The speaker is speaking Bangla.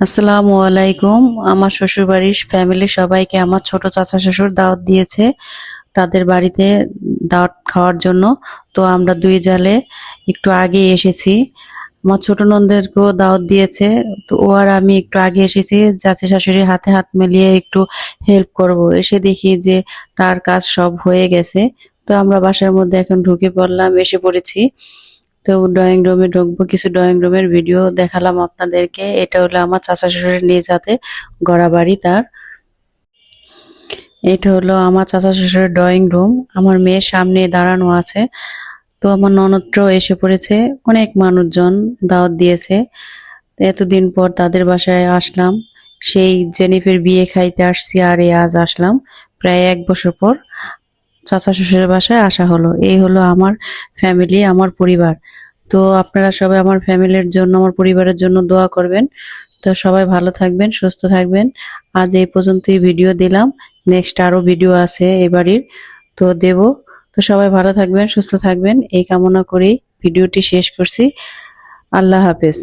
আসসালামু আলাইকুম। আমার শ্বশুরবাড়ির ফ্যামিলি সবাইকে আমার ছোট চাচা শ্বশুর দাওয়াত দিয়েছে তাদের বাড়িতে দাওয়াত খাওয়ার জন্য। তো আমরা ২ জালে একটু আগেই এসেছি। আমার ছোট ননদেরকেও দাওয়াত দিয়েছে। তো ও আর আমি একটু আগে এসেছি চাচি শাশুড়ির হাতে হাত মিলিয়ে একটু হেল্প করব। এসে দেখি যে তার কাজ সব হয়ে গেছে। তো আমরা বাসার মধ্যে এখন ঢুকে পড়লাম, এসে পড়েছি। তো ড্রয়িং রুমে ঢুকবো, কিছু ড্রয়িং রুমের ভিডিও দেখালাম আপনাদেরকে। এটা হলো আমার চাচা শ্বশুরের নিজ হাতে গড়া বাড়ি তার। এটা হলো আমার চাচা শ্বশুরের ড্রয়িং রুম। আমার মেয়ের সামনে দাঁড়ানো আছে। তো আমার ননদরাও এসে পড়েছে। অনেক মানুষজন দাওয়াত দিয়েছে। তো এতদিন পর তাদের বাসায় আসলাম। সেই জেনিফের বিয়ে খাইতে আসছি আর আজ আসলাম। প্রায় ১ বছর পর চাচা শ্বশুরের বাসায় আসা হলো। এই হলো আমার ফ্যামিলি, আমার পরিবার। তো আপনারা সবাই আমার ফ্যামিলির জন্য, আমার পরিবারের জন্য দোয়া করবেন। তো সবাই ভালো থাকবেন, সুস্থ থাকবেন। আজ এই পর্যন্তই ভিডিও দিলাম। নেক্সট আরো ভিডিও আছে এ বাড়ির, তো দেব। তো সবাই ভালো থাকবেন, সুস্থ থাকবেন এই কামনা করেই ভিডিওটি শেষ করছি। আল্লাহ হাফেজ।